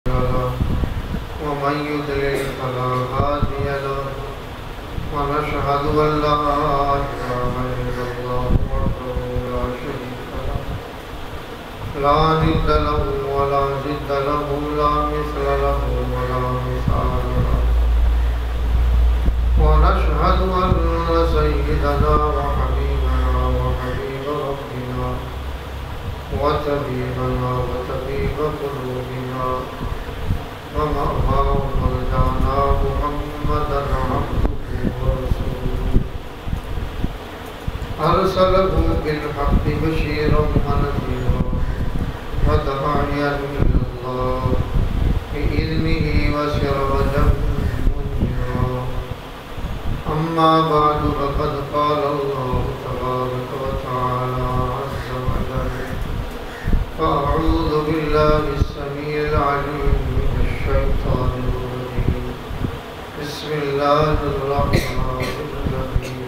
له ومن يضلل فلا هادي له ونشهد أن لا إله إلا الله وحده لا شريك له لا ند له ولا ضد له لا مثل له ولا مثال له ونشهد أن سيدنا وحبيبنا وحبيب ربنا وطبيبنا وطبيب قلوبنا ومأواه مرجعنا محمدا عبده ورسوله أرسله بالحق بشيرا ونذيرا وداعيا إلى الله بإذنه وسراجا منيرا أما بعد فقد قال الله تبارك وتعالى عز وجل فأعوذ بالله السميع العليم من الشيطان الرجيم بسم الله الرحمن الرحيم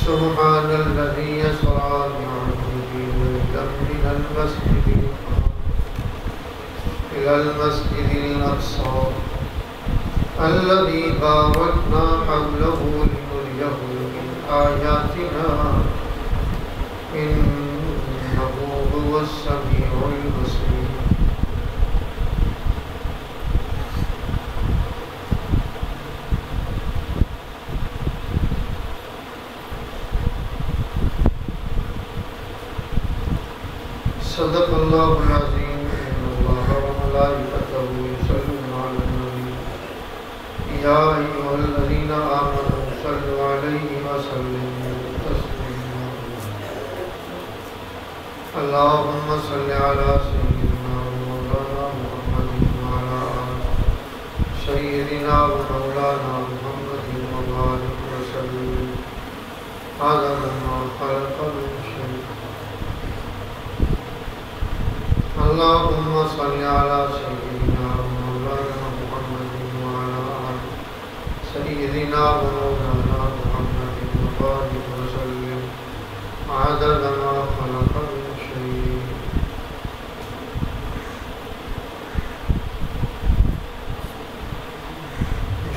سبحان الذي يسرى بعبده ليلا من المسجد الحرام إلى المسجد الأقصى الذي باركنا حوله لنريه من آياتنا إنه هو السميع البصير صدق الله العظيم إن الله وملائكته يصلون على النبي يا أيها الذين آمنوا صلوا عليه وسلموا تسليما اللهم صل على سيدنا ومولانا محمد وعلى آل سيدنا ومولانا محمد وبارك وسلم عدد ما خلق من شيء اللهم صل على سيدنا ومولانا محمد وعلى آل سيدنا ومولانا محمد وبارك وسلم عدد ما خلق من شيء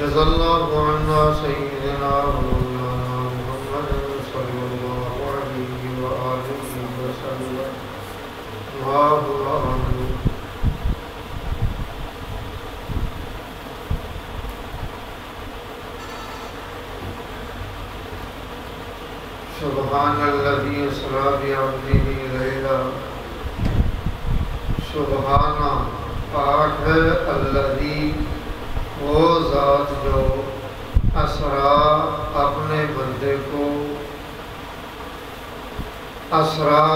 جزا الله عنا سيدنا ومولانا محمد صلى الله عليه وآله وسلم سبحان الذي أسرى بعبده ليلا سبحان پاک ہے الذی وہ ذات جو اسرا اپنے بندے کو اسرا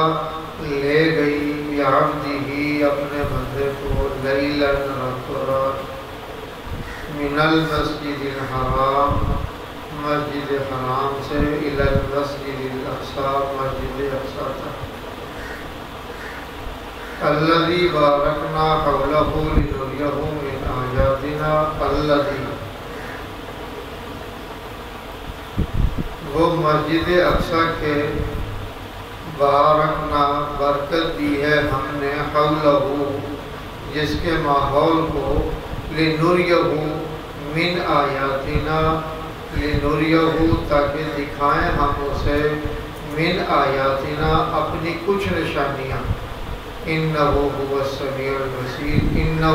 لے گئی بعبدہ اپنے بندے کو لیلا رات من المسجد الحرام مسجد حرام سے الی المسجد الاقصی مسجد اقصی تک الذی بارکنا حولہ لنریہ من آیاتنا الذی وہ مسجد اقصی کے بارکنا برکت دی ہے ہم نے حولہ جس کے ماحول کو لنریہ من آیاتنا لنریہ تاکہ دکھائیں ہم اسے من آیاتنا اپنی کچھ نشانیاں انہ هو السمیع البصیر انہ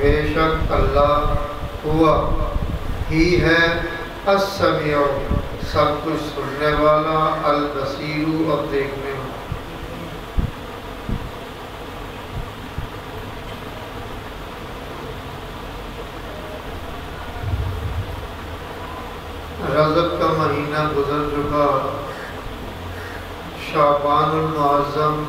بے شک اللہ ہوا ہی ہے السمیع سب کچھ سننے والا البصیر اور دیکھنے والا رجب کا مہینہ گزر چکا شعبان المعظم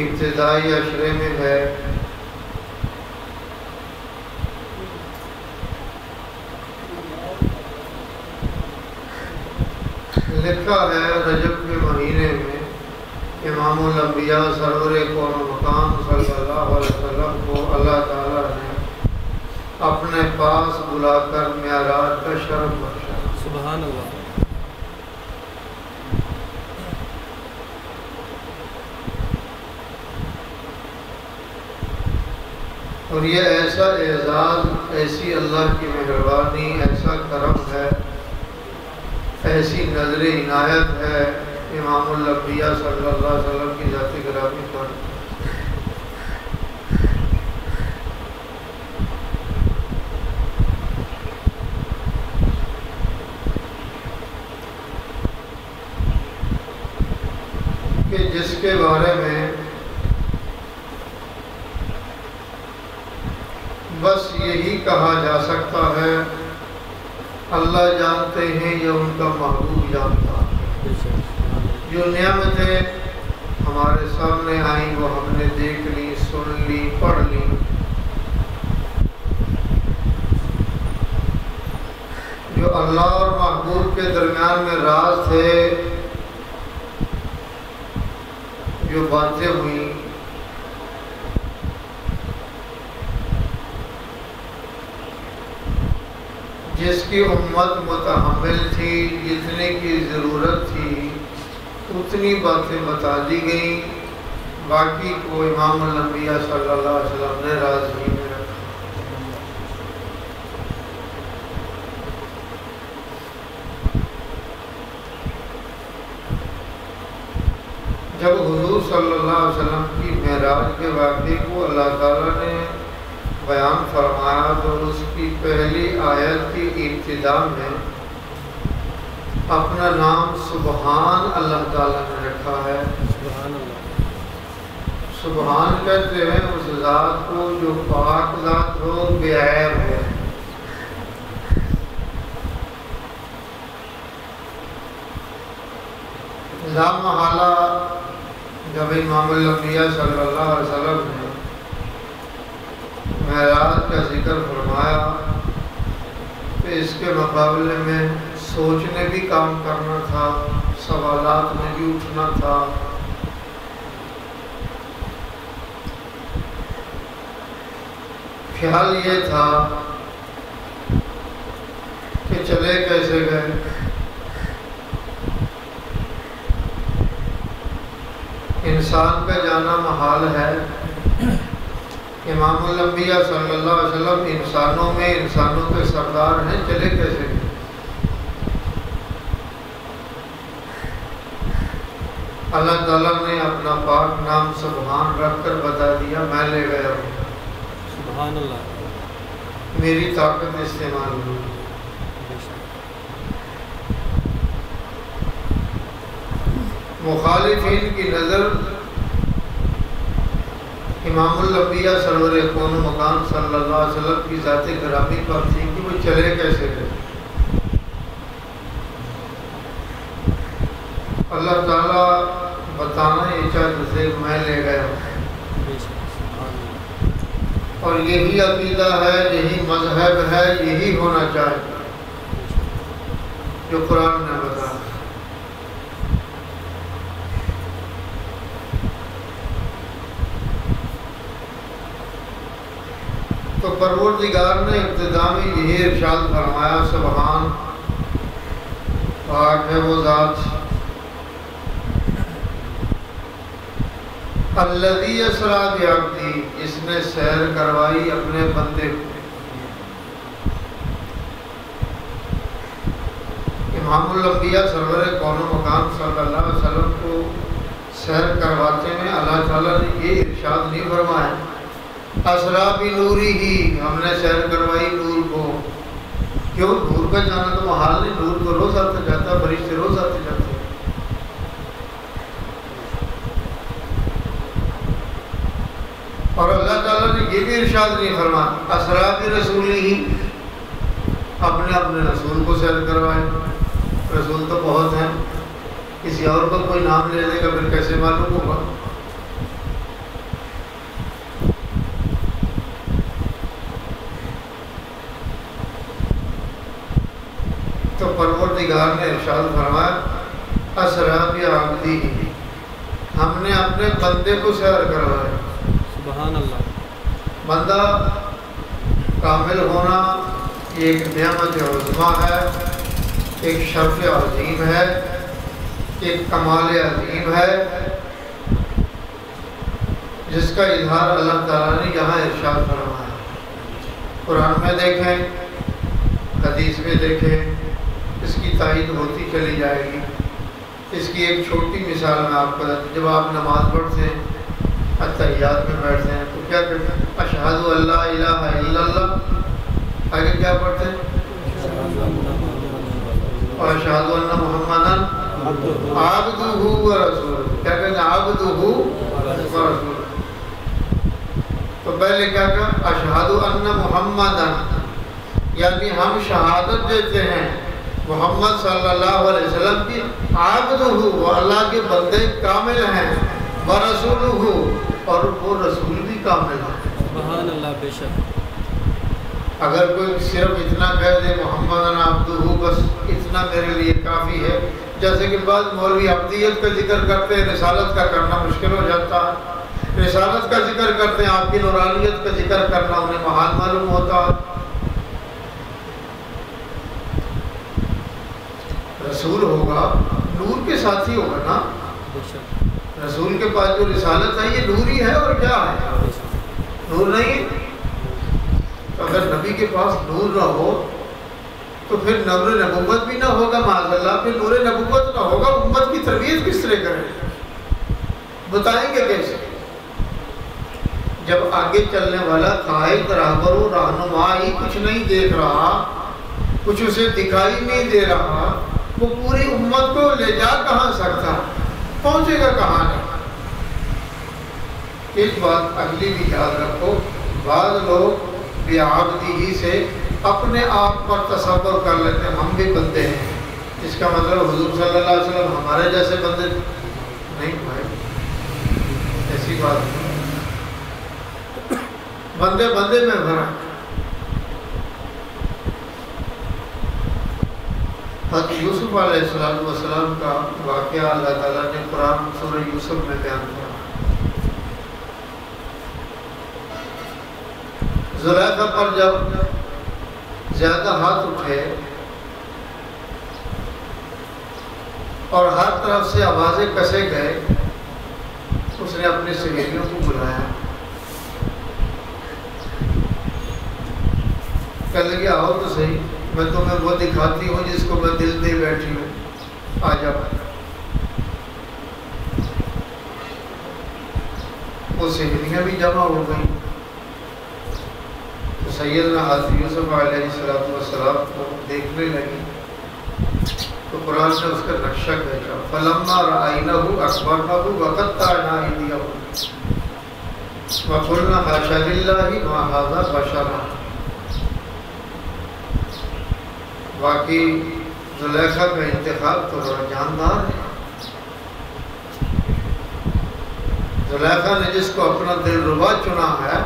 ابتدائی عشرے میں ہے لکھا ہے رجب کے مہینے میں امام الانبیاء سرور کون و مقام صلی اللہ علیہ وسلم کو اللہ تعالیٰ نے اپنے پاس بلا کر معراج کا شرف بخشا. سبحان اللہ. اور یہ ایسا اعزاز، ایسی اللہ کی مہربانی، ایسا کرم ہے، ایسی نظر عنایت ہے امام الانبیاء صلی اللہ علیہ وسلم کی ذات گرامی پر کہ جس کے بارے میں بس یہی کہا جا سکتا ہے اللہ جانتے ہیں یا ان کا محبوب جانتا ہے۔ جو نعمتیں ہمارے سامنے آئیں وہ ہم نے دیکھ لی، سن لی، پڑھ لی، جو اللہ اور محبوب کے درمیان میں راز تھے، جو باتیں ہوئیں، جس کی امت متحمل تھی، جتنے کی ضرورت تھی اتنی باتیں بتا دی گئیں، باقی کو امام الانبیاء صلی اللہ علیہ وسلم نے رازگی میں رکھا۔ جب حضور صلی اللہ علیہ وسلم کی معراج کے واقعے کو اللہ تعالیٰ نے بیان فرمایا تو اس کی پہلی آیت کی ابتدا میں اپنا نام سبحان اللہ تعالیٰ نے رکھا ہے۔ سبحان اللہ۔ سبحان کہتے ہیں اس ذات کو جو پاک ذات ہو، بے عیب ہے۔ لا محالہ جب امام الانبیاء صلی اللہ علیہ وسلم نے معراج کا ذکر فرمایا تو اس کے مقابلے میں سوچنے بھی کام کرنا تھا، سوالات میں بھی اٹھنا تھا۔ خیال یہ تھا کہ چلے کیسے گئے، انسان کا جانا محال ہے۔ امام الانبیاء صلی اللہ علیہ وسلم انسانوں میں انسانوں کے سردار ہیں، چلے کیسے گئے؟ اللہ تعالیٰ نے اپنا پاک نام سبحان رکھ کر بتا دیا، میں لے گیا ہوں، سبحان اللہ، میری طاقت استعمال ہوئی۔ مخالفین کی نظر امام الانبیاء سرور کون و مکان صلی اللہ علیہ وسلم کی ذات گرامی پر تھی کہ وہ چلے کیسے گئے۔ اللہ تعالیٰ بتانا یہ چاہتے تھے میں لے گیا ہوں، اور یہی عقیدہ ہے، یہی مذہب ہے، یہی ہونا چاہیے جو قرآن نے بتایا۔ تو پروردگار نے ابتدا میں یہی ارشاد فرمایا، سبحان، پاک ہے وہ ذات، الذی اسری بعبدہ، جس نے سیر کروائی اپنے بندے کو۔ امام الانبیاء سرور کون و مکان صلی اللہ علیہ وسلم کو سیر کرواتے میں اللہ تعالیٰ نے یہ ارشاد نہیں فرمایا اسری بنورہ، ہم نے سیر کروائی نور کو۔ کیوں؟ نور کا جانا تو محال نہیں، نور تو روز آتا جاتا، فرشتے روز آتے جاتے۔ اور اللہ تعالیٰ نے یہ بھی ارشاد نہیں فرمایا اسری برسولہ، اپنے اپنے رسول کو سیر کروائے۔ رسول تو بہت ہیں، کسی اور کو کوئی نام لے دے گا پھر کیسے معلوم ہوگا؟ تو پروردگار نے ارشاد فرمایا اسری بعبدہ، ہم نے اپنے بندے کو سیر کروایا۔ سبحان اللہ۔ بندہ کامل ہونا ایک نعمت عظمیٰ ہے، ایک شرف عظیم ہے، ایک کمال عظیم ہے، جس کا اظہار اللہ تعالیٰ نے یہاں ارشاد فرمایا۔ قرآن میں دیکھیں، حدیث میں دیکھیں، اس کی تائید ہوتی چلی جائے گی۔ اس کی ایک چھوٹی مثال میں آپ کو جب آپ نماز پڑھتے ہیں، اتحیات میں بیٹھتے ہیں تو کیا کرتے ہیں؟ اشہد ان لا الہ الا اللہ، آگے کیا پڑھتے ہیں؟ اشہد ان محمدا عبدہ و رسولہ، کیا کہتے ہیں؟ عبدہ و رسولہ۔ تو پہلے کیا کہا؟ اشہد ان محمدا، یعنی ہم شہادت دیتے ہیں محمد صلی اللہ علیہ وسلم کی عبدہ، وہ اللہ کے بندے کامل ہیں، ورسولہ، اور وہ رسول بھی کامل ہے۔ سبحان اللہ، بے شک۔ اگر کوئی صرف اتنا کہہ دے محمد عبدہ، بس اتنا میرے لیے کافی ہے، جیسے کہ بعض مولوی عبدیت کا ذکر کرتے ہیں، رسالت کا کرنا مشکل ہو جاتا ہے۔ رسالت کا ذکر کرتے ہیں، آپ کی نورانیت کا ذکر کرنا انہیں محال معلوم ہوتا ہے۔ رسول ہوگا نور کے ساتھ ہی ہوگا نا، بے شک۔ رسول کے پاس جو رسالت ہے یہ نور ہی ہے، اور کیا ہے؟ نور نہیں ہے۔ تو اگر نبی کے پاس نور نہ ہو تو پھر نور نبوت بھی نہ ہوگا، معاذ اللہ، پھر نور نبوت نہ ہوگا، امت کی تربیت کس طرح کریں؟ بتائیں گے کیسے؟ جب آگے چلنے والا قائد، رہبر و رہنما ہی کچھ نہیں دیکھ رہا، کچھ اسے دکھائی نہیں دے رہا، وہ پوری امت کو لے جا کہاں سکتا، پہنچے گا کہاں نہیں؟ ایک بات اگلی بھی یاد رکھو، بعض لوگ بعبدہ سے اپنے آپ پر تصور کر لیتے ہیں، ہم بھی بندے ہیں، اس کا مطلب حضور صلی اللہ علیہ وسلم ہمارے جیسے بندے نہیں بھائی، ایسی بات نہیں، بندے بندے میں فرق۔ حضرت یوسف علیہ السلام کا واقعہ اللہ تعالیٰ نے قرآن سورہ یوسف میں بیان کیا۔ زلیخا پر جب زیادہ ہاتھ اٹھے اور ہر طرف سے آوازیں کسے گئے، اس نے اپنی سہیلیوں کو بلایا، کہنے لگی آؤ تو صحیح، میں تمہیں وہ دکھاتی ہوں جس کو میں دل دے بیٹھی ہوں، آ جاؤ۔ وہ سہیلیاں بھی جمع ہو گئیں، تو سیدنا حضرت یوسف علیہ السلام کو دیکھنے لگی، تو قرآن نے اس کا نقشہ کھینچا، فَلَمَّا رَأَيْنَهُ أَكْبَرْنَهُ وَقَطَّعْنَا أَيْدِيَهُنَّ وَقُلْنَا حَاشَا لِلَّهِ مَا هَٰذَا بَشَرٌ۔ باقی زلیخا کا انتخاب تو بڑا جاندار ہے۔ زلیخا نے جس کو اپنا دل ربا چنا ہے،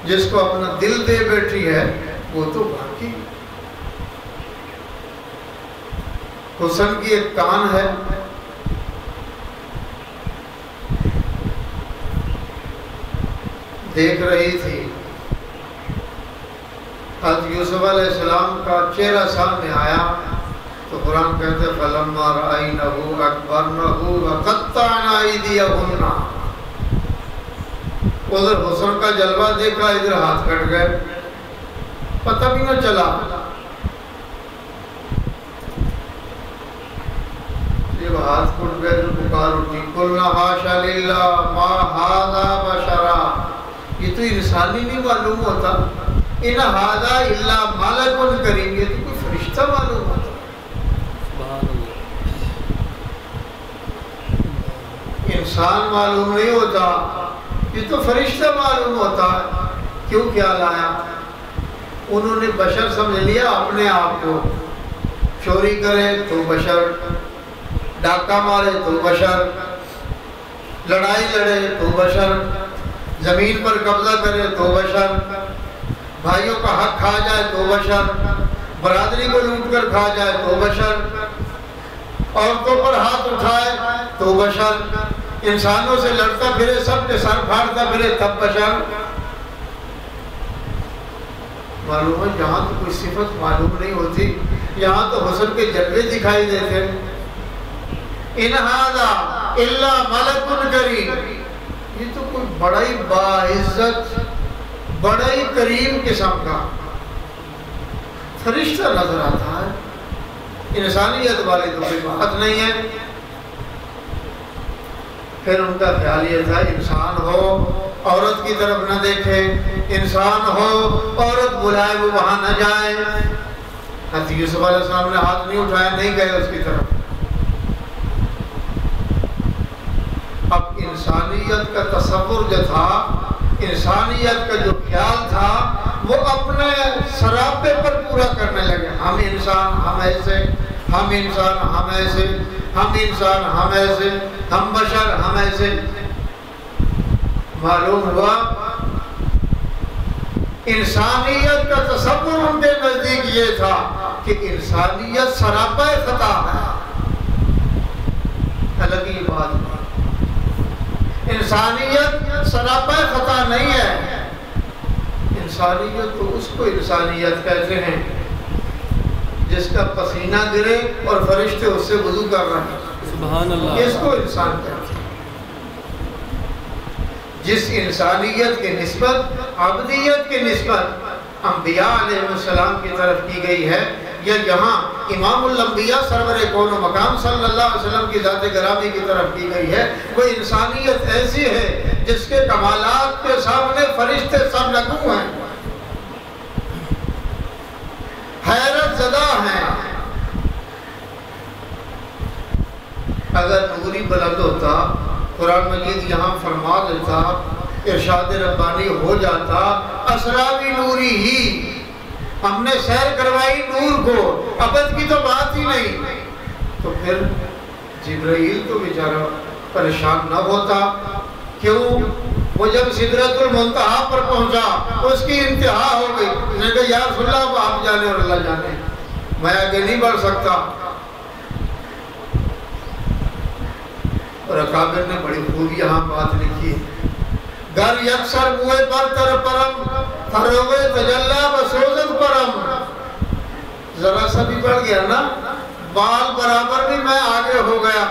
جس کو اپنا دل دے بیٹھی ہے، وہ تو باقی حسن کی ایک کان ہے، دیکھ رہی تھی۔ حضرت یوسف علیہ السلام کا چہرہ سامنے آیا تو قرآن کہتے ہیں فَلَمَّا رَأَيْنَهُ أَكْبَرْنَهُ وَقَطَّعْنَا أَيْدِيَهُنَّ، ادھر حسن کا جلوہ دیکھا، ادھر ہاتھ کٹ گئے، پتہ بھی نہ چلا۔ جب ہاتھ کٹ گئے تو پکار اٹھی، قُلْنَا حَاشَا لِلَّهِ مَا هَٰذَا بَشَرٌ، یہ تو انسانی نہیں معلوم ہوتا، ان ہذا الا ملک کریم، یہ تو کوئی فرشتہ معلوم ہوتا، انسان معلوم نہیں ہوتا، یہ تو فرشتہ معلوم ہوتا ہے۔ کیوں کیا لایا؟ انہوں نے بشر سمجھ لیا اپنے آپ کو، چوری کرے تو بشر، ڈاکہ مارے تو بشر، لڑائی لڑے تو بشر، زمین پر قبضہ کرے تو بشر، بھائیوں کا حق کھا جائے تو بشر، برادری کو لوٹ کر کھا جائے تو بشر، عورتوں پر ہاتھ اٹھائے تو بشر، انسانوں سے لڑتا پھرے، سب کے سر پھاڑتا پھرے تب بشر۔ معلوم ہے جہاں تو کوئی صفت معلوم نہیں ہوتی، یہاں تو حسن کے جلوے دکھائی دیتے۔ ان ھذا الا ملک کریم، یہ تو کوئی بڑا ہی باعزت بڑا ہی کریم قسم کا فرشتہ نظر آتا ہے، انسانیت والی تو کوئی بات نہیں ہے۔ پھر ان کا خیال یہ تھا انسان ہو عورت کی طرف نہ دیکھے، انسان ہو عورت بلائے وہ وہاں نہ جائے۔ حضرت یوسف علیہ السلام نے ہاتھ نہیں اٹھایا، نہیں گئے اس کی طرف۔ اب انسانیت کا تصور جو تھا، انسانیت کا جو خیال تھا، وہ اپنے سراپے پر پورا کرنے لگے۔ ہم انسان ہم ایسے، ہم انسان ہم ایسے، ہم انسان ہم ایسے، ہم بشر ہم ایسے۔ معلوم ہوا انسانیت کا تصور ان کے نزدیک یہ تھا کہ انسانیت سراپا خطا ہے۔ الگ ہی بات ہے، انسانیت سراپا خطا نہیں ہے۔ انسانیت تو اس کو انسانیت کہتے ہیں جس کا پسینہ گرے اور فرشتے اس سے وضو کر رہے ہیں، سبحان اللہ، اس کو انسان کہتے ہیں۔ جس انسانیت کی نسبت عبدیت کی نسبت انبیاء علیہ السلام کی طرف کی گئی ہے، یا یہاں امام الانبیاء سرور کون و مقام صلی اللہ علیہ وسلم کی ذات گرامی کی طرف کی گئی ہے، وہ انسانیت ایسی ہے جس کے کمالات کے سامنے فرشتے سر رکھو ہیں، حیرت زدہ ہیں۔ اگر نوری بلند ہوتا، قرآن مجید یہاں فرما دیتا، ارشاد ربانی ہو جاتا، اسرابی نوری ہی، ہم نے سیر کروائی نور کو، ابد کی تو بات ہی نہیں، تو پھر جبرائیل تو بیچارہ پریشان نہ ہوتا۔ کیوں؟ وہ جب سدرۃ المنتہا پر پہنچا، اس کی انتہا ہو گئی، اس نے کہا یا رسول اللہ آپ جانے اور اللہ جانے، میں آگے نہیں بڑھ سکتا۔ اور اکابر نے بڑی خوب یہاں بات لکھی، گر یکسر موئے پر تر پرم، فروغ تجلہ بسوزت پرم۔ ذرا سا بھی بڑھ گیا نا، بال برابر بھی میں آگے ہو گیا،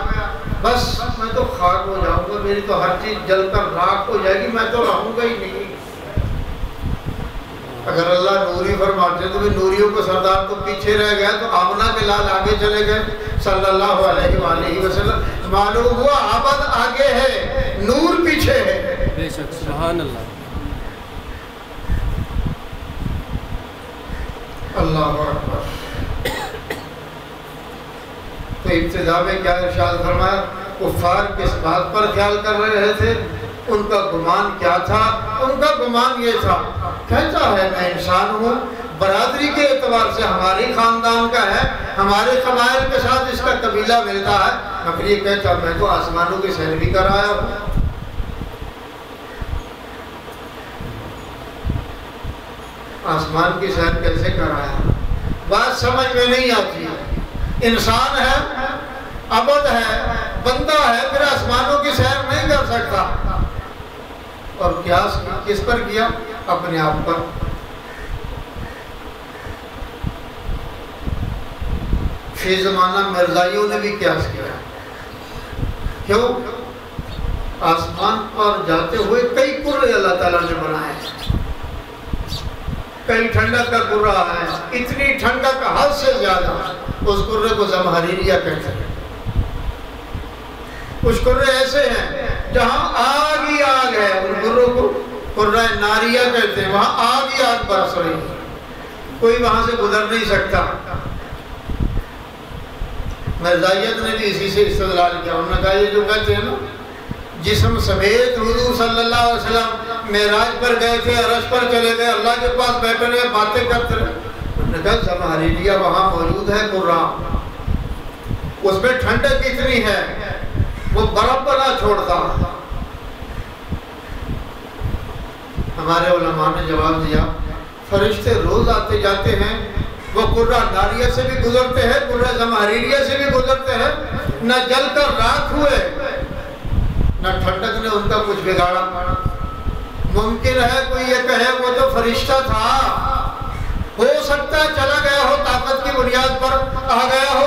بس میں تو خاک ہو جاؤں گا، میری تو ہر چیز جل کر راکھ ہو جائے گی، میں تو رہوں گا ہی نہیں۔ اگر اللہ نوری فرماتے تو بھی نوریوں کو سردار تو پیچھے رہ گیا، تو آمنہ کے لال آگے چلے گئے صلی اللہ علیہ وآلہ وسلم۔ معلوم ہوا عبد آگے ہے، نور پیچھے ہے۔ بے شک، سبحان اللہ، اللہ اکبر۔ تو ابتدا میں کیا ارشاد فرمایا؟ کفار کس بات پر خیال کر رہے تھے؟ ان کا گمان کیا تھا؟ ان کا گمان یہ تھا، کہتا ہے میں انسان ہوں، برادری کے اعتبار سے ہماری خاندان کا ہے، ہمارے قبائل کے ساتھ اس کا قبیلہ ملتا ہے، مگر یہ کہتا میں تو آسمانوں کی سیر بھی کر آیا ہوں۔ آسمان کی سیر کیسے کر آیا؟ بات سمجھ میں نہیں آتی۔ انسان ہے، عبد ہے، بندہ ہے، پھر آسمانوں کی سیر نہیں کر سکتا۔ اور قیاس کس پر کیا؟ اپنے آپ پر۔ فی زمانہ مرزائیوں نے بھی قیاس کیا۔ کیوں؟ آسمان پر جاتے ہوئے کئی قرے اللہ تعالیٰ نے بنائے، کئی ٹھنڈک کا قرہ ہے، اتنی ٹھنڈک حد سے زیادہ، اس قرے کو زمہریریہ کہتے ہیں۔ کچھ قرے ایسے ہیں جہاں آگ ہی آگ ہے، ان قروں کو قرہ ناریہ کہتے ہیں، وہاں آگ ہی آگ برس رہی ہے، کوئی وہاں سے گزر نہیں سکتا۔ مرزائیت نے بھی اسی سے استدلال کیا، انہوں نے کہا یہ جو کہتے ہیں نا جسم سمیت حضور صلی اللہ علیہ وسلم معراج پر گئے تھے، عرش پر چلے گئے، اللہ کے پاس بیٹھے رہے، باتیں کرتے رہے، انہوں نے کہا زمہریریہ وہاں موجود ہے قرہ، اس میں ٹھنڈک اتنی ہے وہ برف بنا چھوڑتا۔ ہمارے علماء نے جواب دیا فرشتے روز آتے جاتے ہیں، وہ قرہ ناریہ سے بھی گزرتے ہیں، قرہ زمہریریہ سے بھی گزرتے ہیں، نہ جل کر راکھ ہوئے، نہ ٹھنڈک نے ان کا کچھ بگاڑا۔ ممکن ہے کوئی یہ کہے وہ تو فرشتہ تھا، ہو سکتا ہے چلا گیا ہو، طاقت کی بنیاد پر آ گیا ہو